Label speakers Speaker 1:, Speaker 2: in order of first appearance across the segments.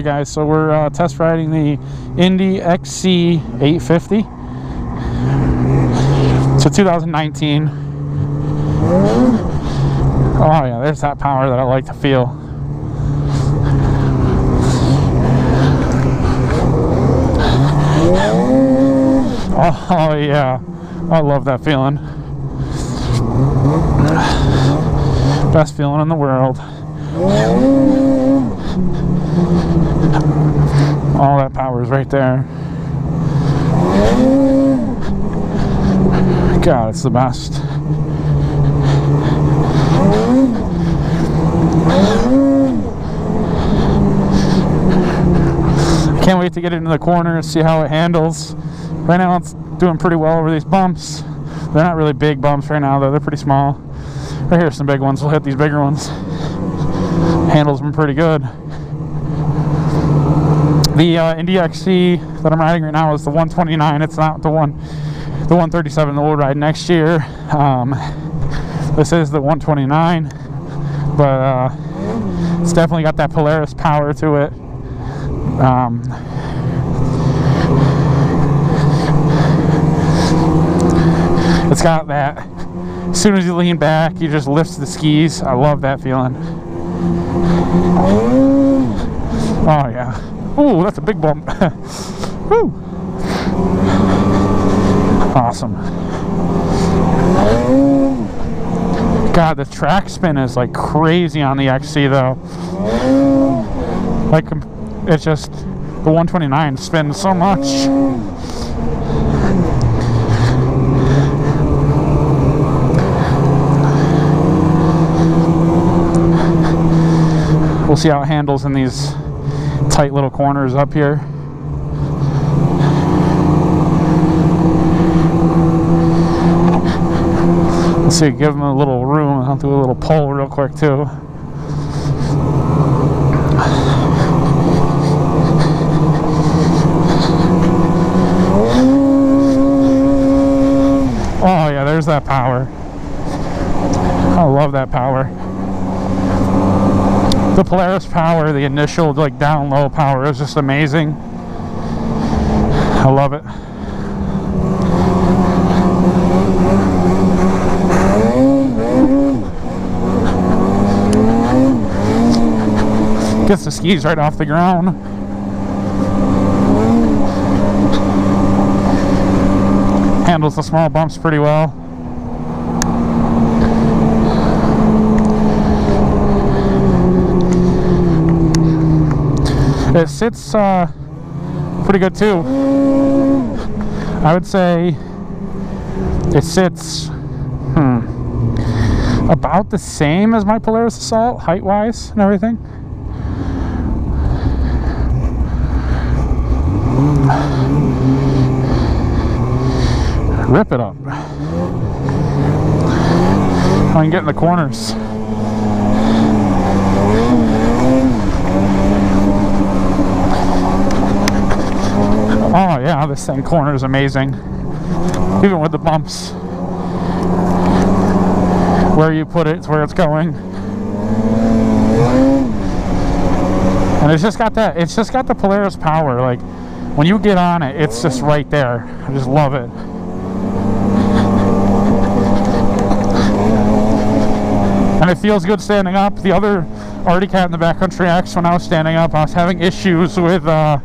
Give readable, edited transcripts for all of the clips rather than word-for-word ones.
Speaker 1: Alright guys, so we're test riding the Indy XC 850. It's a 2019. Oh yeah, there's that power that I like to feel. Oh yeah, I love that feeling. Best feeling in the world. All that power is right there. God, it's the best. I can't wait to get into the corner and see how it handles. Right now it's doing pretty well over these bumps. They're not really big bumps right now though, they're pretty small. Right here are some big ones, we'll hit these bigger ones. Handles them pretty good. The Indy XC that I'm riding right now is the 129. It's not the 137 that we'll ride next year. This is the 129, but it's definitely got that Polaris power to it. It's got that. As soon as you lean back, you just lift the skis. I love that feeling. Oh yeah. Ooh, that's a big bump. Woo. Awesome. God, the track spin is like crazy on the XC though. Like, it's just, the 129 spins so much. We'll see how it handles in these tight little corners up here. Let's see, give them a little room. I'll do a little pull real quick too. Oh yeah, there's that power. I love that power. The Polaris power, the initial like down low power is just amazing. I love it. Gets the skis right off the ground. Handles the small bumps pretty well. It sits pretty good too. I would say it sits about the same as my Polaris Assault, height-wise and everything. Rip it up. I can get in the corners. Oh yeah, this thing corner is amazing. Even with the bumps. Where you put it, it's where it's going. And it's just got that, it's just got the Polaris power. Like, when you get on it, it's just right there. I just love it. And it feels good standing up. The other Arctic Cat in the backcountry X, when I was standing up, I was having issues with the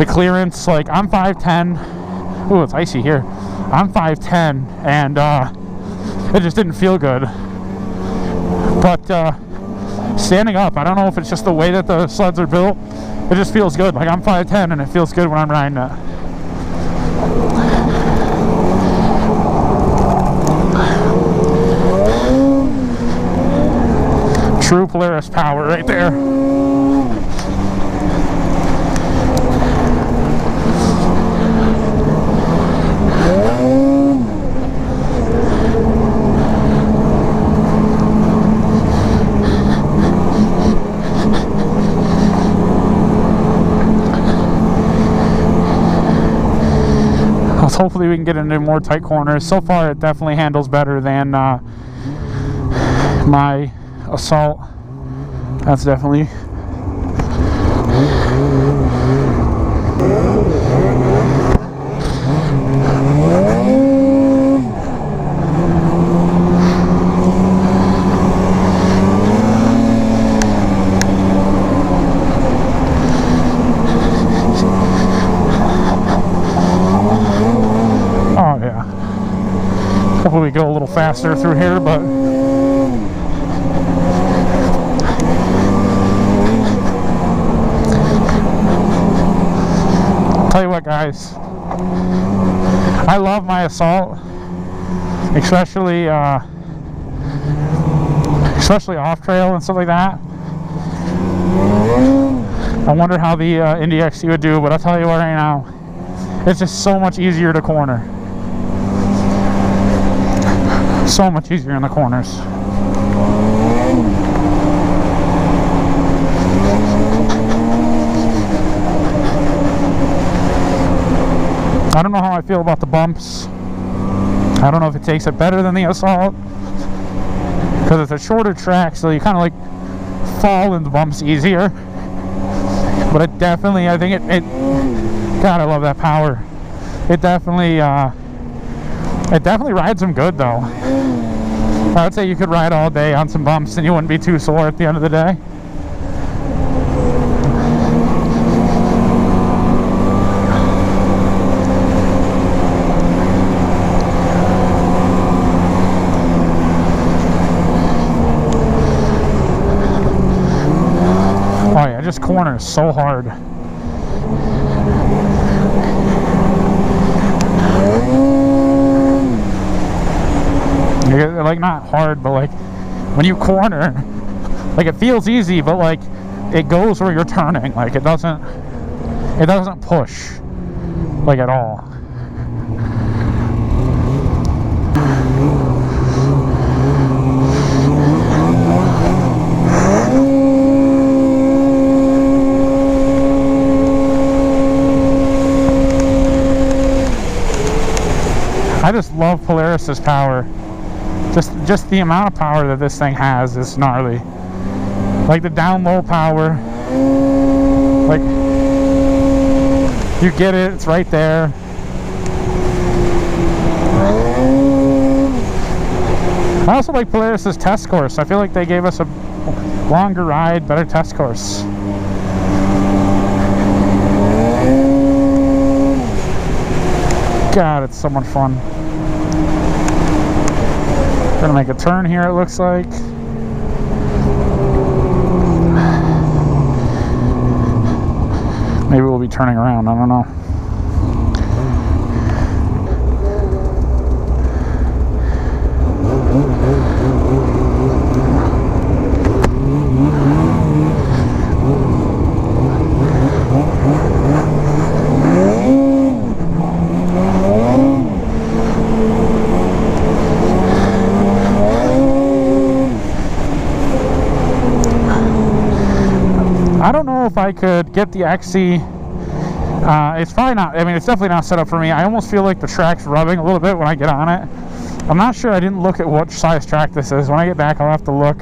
Speaker 1: clearance. Like, I'm 5'10". Ooh, it's icy here. I'm 5'10", and it just didn't feel good. But standing up, I don't know if it's just the way that the sleds are built. It just feels good. Like, I'm 5'10", and it feels good when I'm riding it. True Polaris power right there. Hopefully we can get into more tight corners. So far it definitely handles better than my Assault. That's definitely go a little faster through here, but I'll tell you what, guys, I love my Assault, especially off trail and stuff like that. I wonder how the Indy XC would do, but I'll tell you what right now, it's just so much easier to corner. So much easier in the corners. I don't know how I feel about the bumps. I don't know if it takes it better than the Assault, because it's a shorter track, so you kind of like fall in the bumps easier. But it definitely, I think it God, I love that power. It definitely rides them good though. I would say you could ride all day on some bumps and you wouldn't be too sore at the end of the day. Oh yeah, just corners so hard. Like, not hard, but like when you corner, like, it feels easy, but like it goes where you're turning. Like it doesn't push like at all. I just love Polaris's power. Just the amount of power that this thing has is gnarly. Like the down low power, like you get it, it's right there. I also like Polaris's test course. I feel like they gave us a longer ride, better test course. God, it's so much fun. Gonna make a turn here, it looks like. Maybe we'll be turning around, I don't know. I don't know if I could get the XC. It's probably not, I mean, it's definitely not set up for me. I almost feel like the track's rubbing a little bit when I get on it. I'm not sure, I didn't look at what size track this is. When I get back, I'll have to look,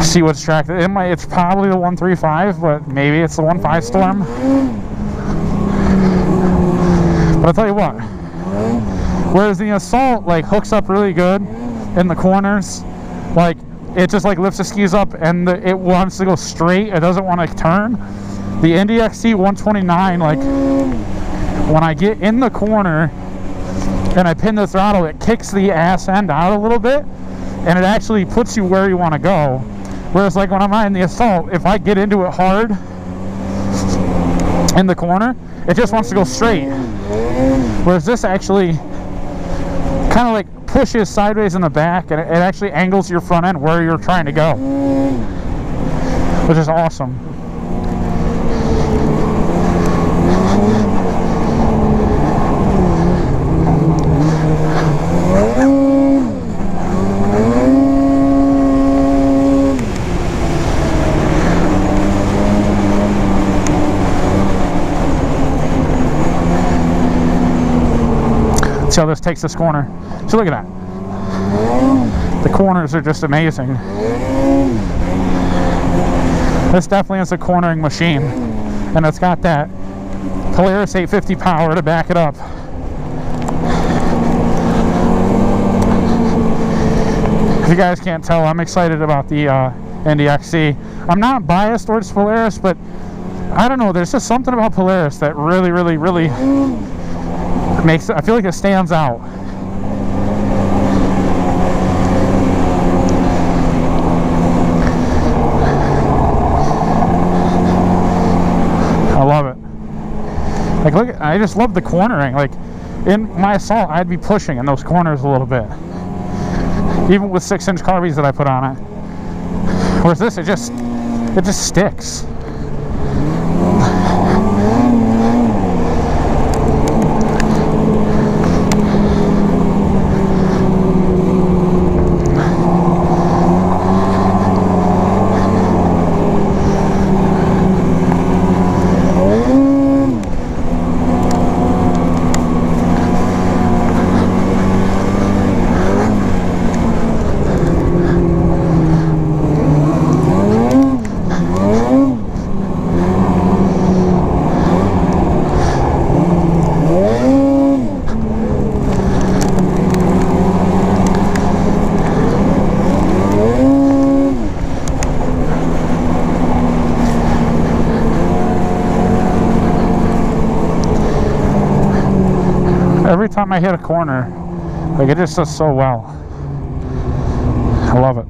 Speaker 1: see what's track. It's probably the 135, but maybe it's the 1.5 Storm. But I'll tell you what, whereas the Assault like hooks up really good in the corners, like it just like lifts the skis up and it wants to go straight, it doesn't want to turn. The Indy XC 129, like when I get in the corner and I pin the throttle, it kicks the ass end out a little bit and it actually puts you where you want to go. Whereas like when I'm in the Assault, if I get into it hard in the corner, it just wants to go straight. Whereas this actually kind of like pushes sideways in the back and it actually angles your front end where you're trying to go, which is awesome. See how this takes this corner. So look at that. The corners are just amazing. This definitely is a cornering machine. And it's got that Polaris 850 power to back it up. If you guys can't tell, I'm excited about the Indy XC. I'm not biased towards Polaris, but I don't know, there's just something about Polaris that really makes it, I feel like it stands out. Like, look, I just love the cornering. Like, in my Assault, I'd be pushing in those corners a little bit, even with 6-inch carbies that I put on it. Whereas this, it just sticks. Every time I hit a corner, like, it just does so well. I love it.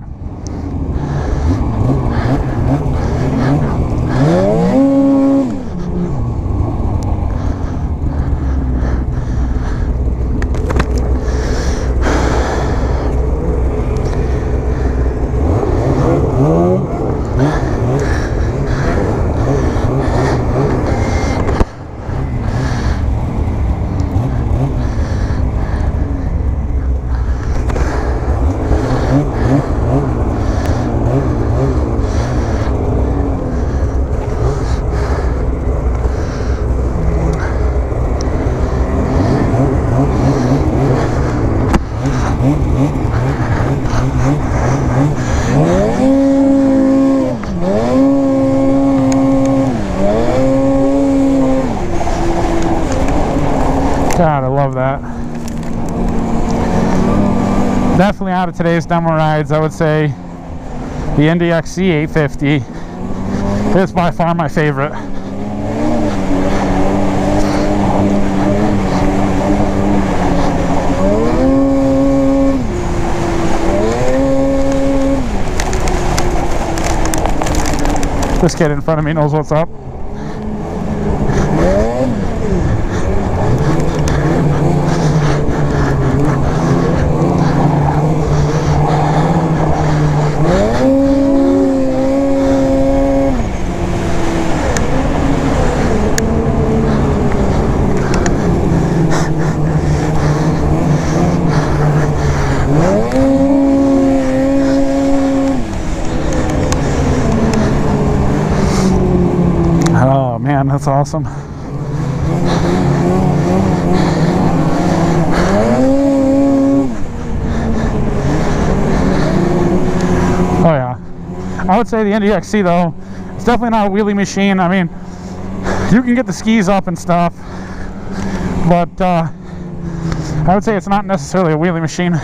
Speaker 1: God, I love that. Definitely out of today's demo rides, I would say the Indy XC 850 is by far my favorite. This kid in front of me knows what's up. Oh man, that's awesome. Oh yeah, I would say the Indy XC though, it's definitely not a wheelie machine. I mean, you can get the skis up and stuff, but I would say it's not necessarily a wheelie machine.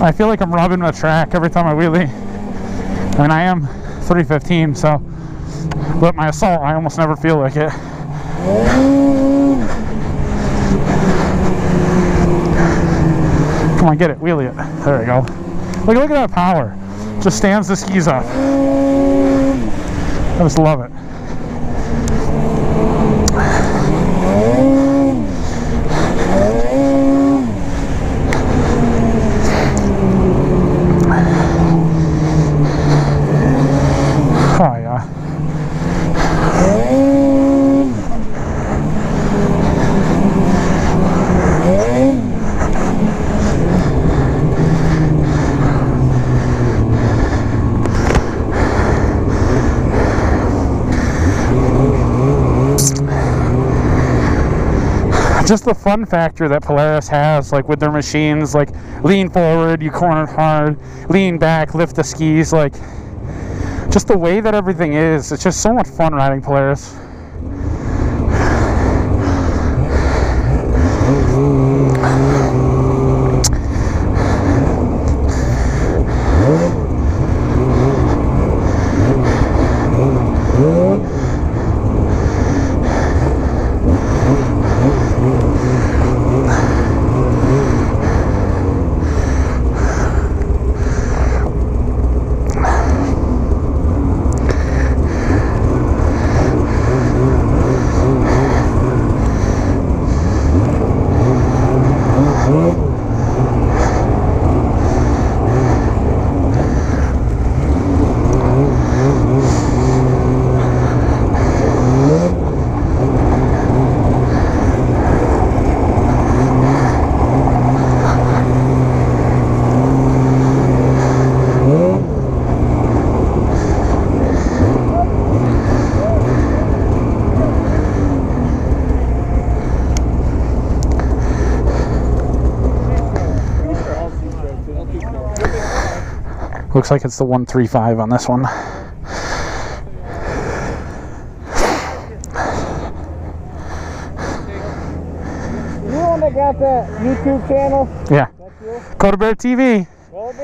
Speaker 1: I feel like I'm rubbing the track every time I wheelie. I mean, I am 315, so, but my Assault, I almost never feel like it. Come on, get it, wheelie it. There we go. Look at that power. Just stands the skis up. I just love it. Oh yeah. Just the fun factor that Polaris has, like with their machines, like lean forward, you corner hard, lean back, lift the skis, like just the way that everything is, it's just so much fun riding Polaris. Looks like it's the 135 on this one.
Speaker 2: You the one that got that YouTube channel?
Speaker 1: Yeah.
Speaker 2: That's you?
Speaker 1: Coda Bear TV.